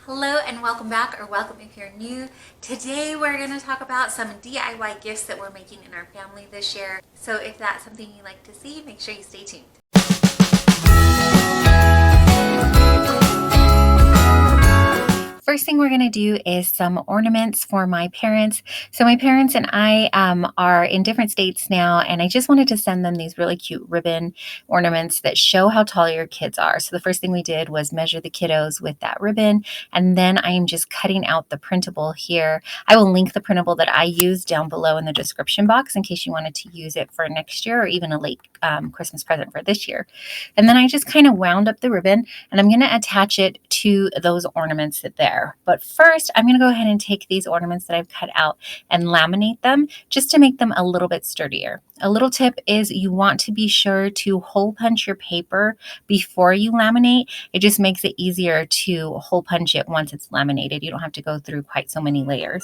Hello and welcome back, or welcome if you're new. Today we're going to talk about some DIY gifts that we're making in our family this year. So if that's something you like to see, make sure you stay tuned. First thing we're going to do is some ornaments for my parents. So my parents and I are in different states now, and I just wanted to send them these really cute ribbon ornaments that show how tall your kids are. So the first thing we did was measure the kiddos with that ribbon, and then I am just cutting out the printable here. I will link the printable that I used down below in the description box in case you wanted to use it for next year or even a late Christmas present for this year. And then I just kind of wound up the ribbon, and I'm going to attach it to those ornaments that there. But first, I'm going to go ahead and take these ornaments that I've cut out and laminate them just to make them a little bit sturdier. A little tip is you want to be sure to hole punch your paper before you laminate. It just makes it easier to hole punch it once it's laminated. You don't have to go through quite so many layers.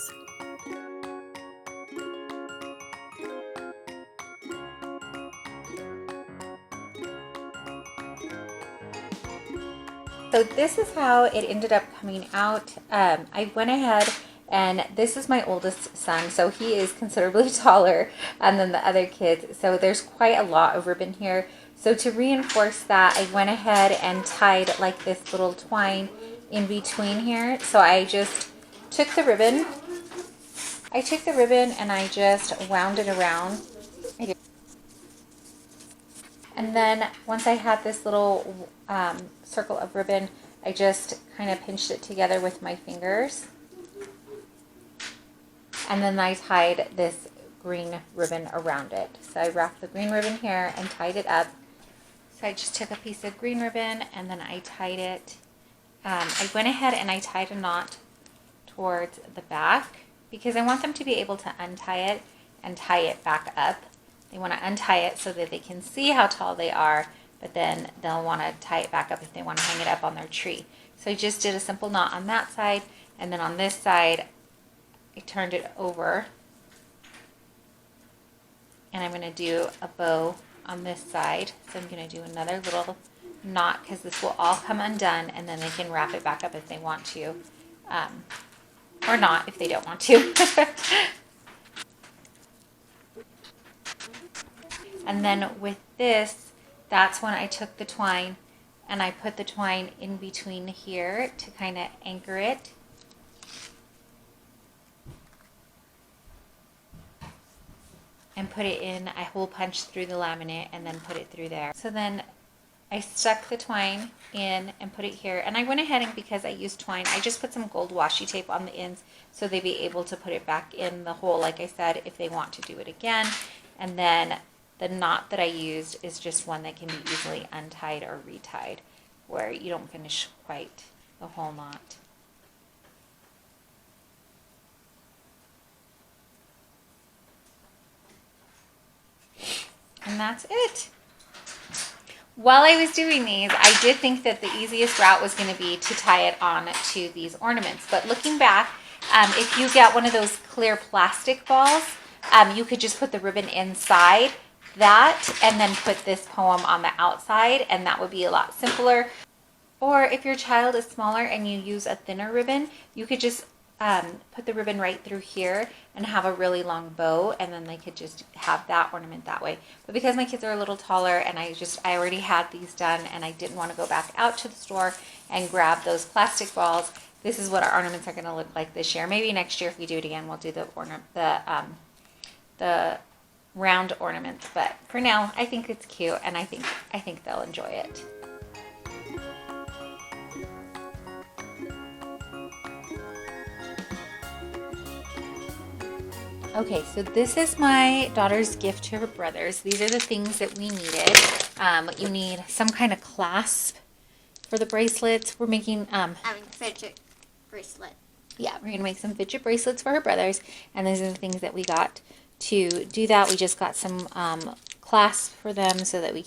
So this is how it ended up coming out. I went ahead, and this is my oldest son, so he is considerably taller than the other kids. So there's quite a lot of ribbon here. So to reinforce that, I went ahead and tied like this little twine in between here. So I just took the ribbon. And I just wound it around. And then once I had this little circle of ribbon, I just kind of pinched it together with my fingers. And then I tied this green ribbon around it. So I wrapped the green ribbon here and tied it up. So I just took a piece of green ribbon and then I tied it. I went ahead and I tied a knot towards the back because I want them to be able to untie it and tie it back up. They want to untie it so that they can see how tall they are, but then they'll want to tie it back up if they want to hang it up on their tree. So I just did a simple knot on that side, and then on this side, I turned it over, and I'm going to do a bow on this side. So I'm going to do another little knot because this will all come undone, and then they can wrap it back up if they want to, or not if they don't want to. And then with this, that's when I took the twine and I put the twine in between here to kind of anchor it. And put it in, I hole punched through the laminate and then put it through there. So then I stuck the twine in and put it here. And I went ahead and because I used twine, I just put some gold washi tape on the ends so they'd be able to put it back in the hole, like I said, if they want to do it again. And then the knot that I used is just one that can be easily untied or retied where you don't finish quite the whole knot. And that's it. While I was doing these, I did think that the easiest route was going to be to tie it on to these ornaments. But looking back, if you get one of those clear plastic balls, you could just put the ribbon inside that and then put this poem on the outside, and that would be a lot simpler. Or if your child is smaller and you use a thinner ribbon, you could just put the ribbon right through here and have a really long bow, and then they could just have that ornament that way. But because my kids are a little taller and I already had these done and I didn't want to go back out to the store and grab those plastic balls, this is what our ornaments are going to look like this year. Maybe next year if we do it again, we'll do the round ornaments, but for now I think it's cute and I think they'll enjoy it. Okay, so this is my daughter's gift to her brothers. These are the things that we needed. You need some kind of clasp for the bracelets. We're making fidget bracelet. Yeah, we're gonna make some fidget bracelets for her brothers, and these are the things that we got to do that. We just got some clasps for them so that they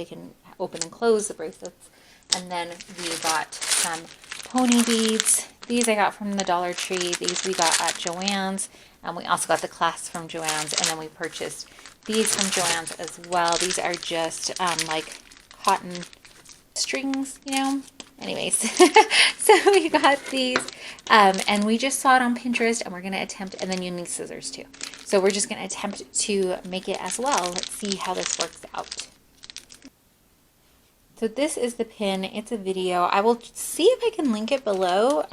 can open and close the bracelets, and then we got some pony beads. These I got from the Dollar Tree. These we got at Joann's. We also got the clasps from Joann's, and then we purchased these from Joann's as well. These are just like cotton strings, you know, Anyways, so we got these and we just saw it on Pinterest and we're going to attempt, and then you need scissors too. So we're just going to attempt to make it as well. Let's see how this works out. So this is the pin. It's a video. I will see if I can link it below,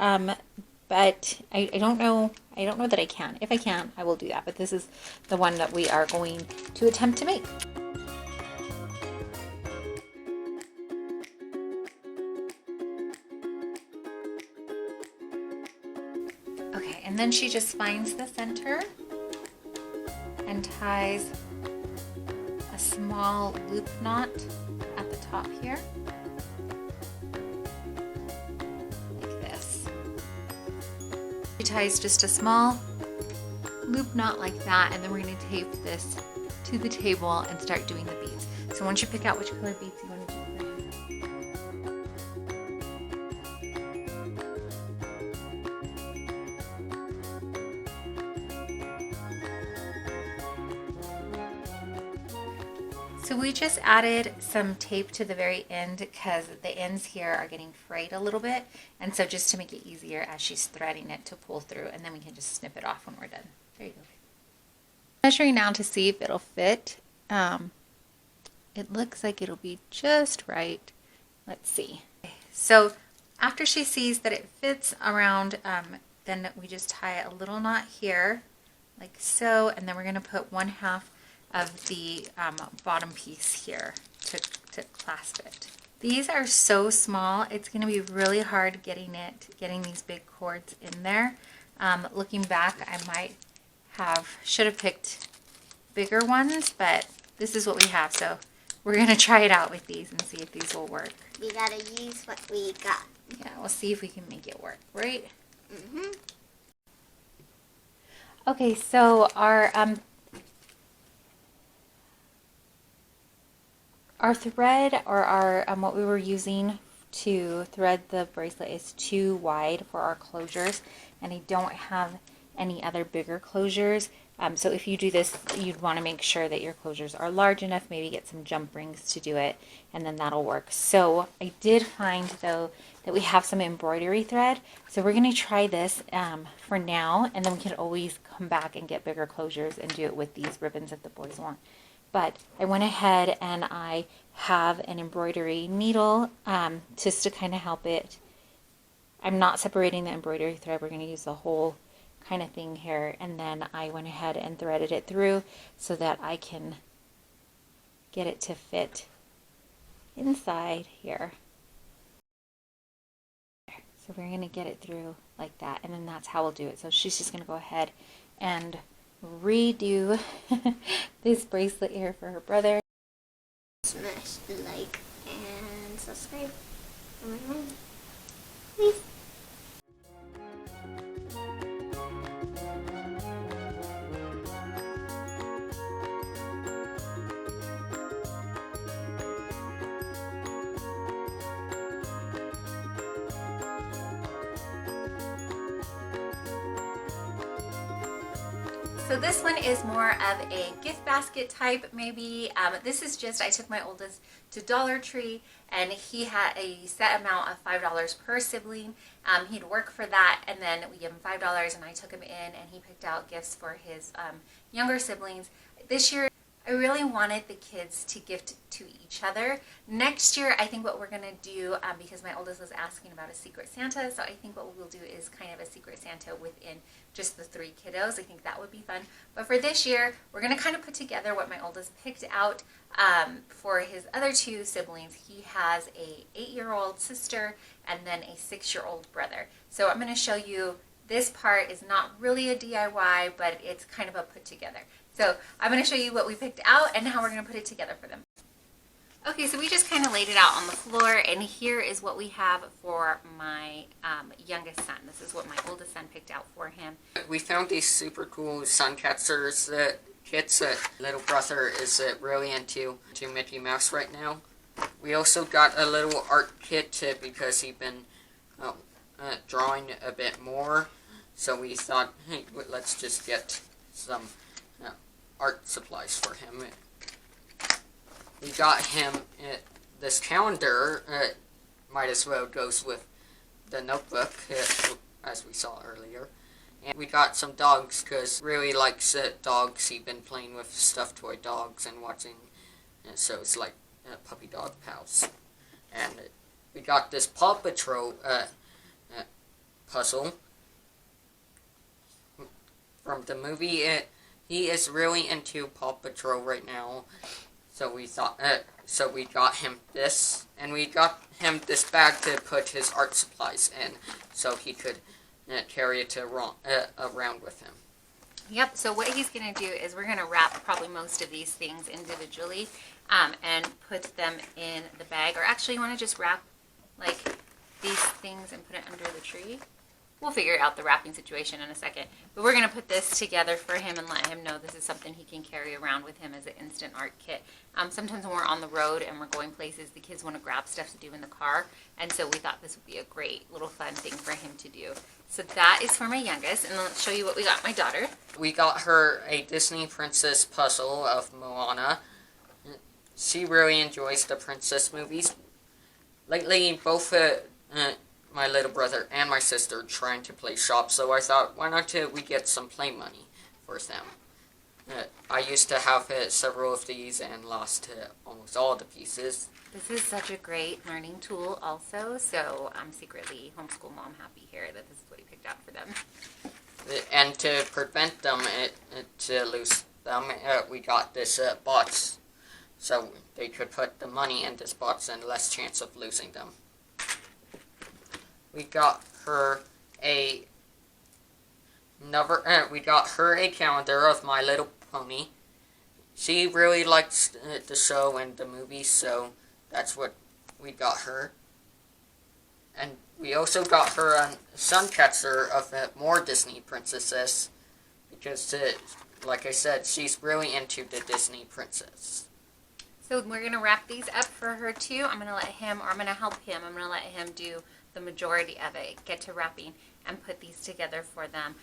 but I don't know. I don't know that I can. If I can, I will do that. But this is the one that we are going to attempt to make. Okay, and then she just finds the center and ties a small loop knot at the top here, like this. She ties just a small loop knot like that, and then we're going to tape this to the table and start doing the beads. So once you pick out which color beads you want to do, so we just added some tape to the very end because the ends here are getting frayed a little bit, and so just to make it easier as she's threading it to pull through, and then we can just snip it off when we're done. There you go. Measuring now to see if it'll fit. It looks like it'll be just right. Let's see. So after she sees that it fits around, then we just tie a little knot here like so, and then we're going to put 1/2 of the bottom piece here to clasp it. These are so small, it's going to be really hard getting these big cords in there. Looking back, I should have picked bigger ones, but this is what we have, so we're going to try it out with these and see if these will work. We gotta use what we got. Yeah, we'll see if we can make it work, right? Mm-hmm. Okay, so our thread, or our what we were using to thread the bracelet, is too wide for our closures, and I don't have any other bigger closures. So if you do this, you'd want to make sure that your closures are large enough, maybe get some jump rings to do it, and then that'll work. So I did find, though, that we have some embroidery thread. So we're going to try this for now, and then we can always come back and get bigger closures and do it with these ribbons if the boys want. But I went ahead and I have an embroidery needle just to kind of help it. I'm not separating the embroidery thread. We're going to use the whole kind of thing here, and then I went ahead and threaded it through so that I can get it to fit inside here. So we're going to get it through like that, and then that's how we'll do it. So she's just going to go ahead and redo this bracelet here for her brother. Smash the like and subscribe for my mom, please. So this one is more of a gift basket type, maybe. This is just, I took my oldest to Dollar Tree, and he had a set amount of $5 per sibling. He'd work for that, and then we give him $5, and I took him in, and he picked out gifts for his younger siblings. This year, I really wanted the kids to gift to each other. Next year, I think what we're going to do, because my oldest was asking about a Secret Santa, so I think what we'll do is kind of a Secret Santa within just the 3 kiddos. I think that would be fun. But for this year, we're going to kind of put together what my oldest picked out for his other 2 siblings. He has a 8-year-old sister and then a 6-year-old brother. So I'm going to show you, this part is not really a DIY, but it's kind of a put together. So I'm going to show you what we picked out and how we're going to put it together for them. Okay, so we just kind of laid it out on the floor, and here is what we have for my youngest son. This is what my oldest son picked out for him. We found these super cool sun catchers kits that little brother is really into Mickey Mouse right now. We also got a little art kit because he'd been drawing a bit more, so we thought, hey, let's just get some art supplies for him. We got him this calendar might as well goes with the notebook, as we saw earlier. And we got some dogs because really likes dogs. He's been playing with stuffed toy dogs and watching, and so it's like puppy dog pals. And we got this Paw Patrol puzzle from the movie. He is really into Paw Patrol right now, so we thought. So we got him this, and we got him this bag to put his art supplies in, so he could carry it around with him. Yep, so what he's going to do is we're going to wrap probably most of these things individually and put them in the bag. Or actually, you want to just wrap like these things and put it under the tree? We'll figure out the wrapping situation in a second. But we're going to put this together for him and let him know this is something he can carry around with him as an instant art kit. Sometimes when we're on the road and we're going places, the kids want to grab stuff to do in the car. And so we thought this would be a great little fun thing for him to do. So that is for my youngest. And let's show you what we got my daughter. We got her a Disney princess puzzle of Moana. She really enjoys the princess movies. Lately, both my little brother and my sister trying to play shop, so I thought, why not we get some play money for them? I used to have several of these and lost almost all the pieces. This is such a great learning tool also, so I'm secretly homeschool mom happy here that this is what he picked out for them. And to prevent them to lose them, we got this box, so they could put the money in this box and less chance of losing them. We got her a calendar of My Little Pony. She really likes the show and the movies, so that's what we got her. And we also got her a sun catcher of more Disney princesses, because, like I said, she's really into the Disney princess. So we're going to wrap these up for her too. I'm going to help him. I'm going to let him do the majority of it, get to wrapping and put these together for them.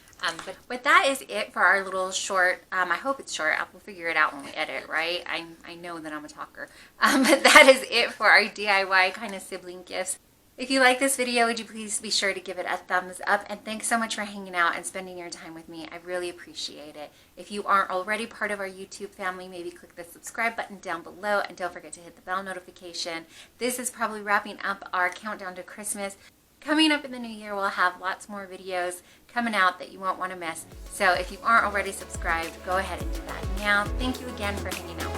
But that is it for our little short, I hope it's short, we'll figure it out when we edit, right? I know that I'm a talker. But that is it for our DIY kind of sibling gifts. If you like this video, would you please be sure to give it a thumbs up, and thanks so much for hanging out and spending your time with me. I really appreciate it. If you aren't already part of our YouTube family, maybe click the subscribe button down below, and don't forget to hit the bell notification. This is probably wrapping up our countdown to Christmas. Coming up in the new year, we'll have lots more videos coming out that you won't want to miss. So if you aren't already subscribed, go ahead and do that now. Thank you again for hanging out with me.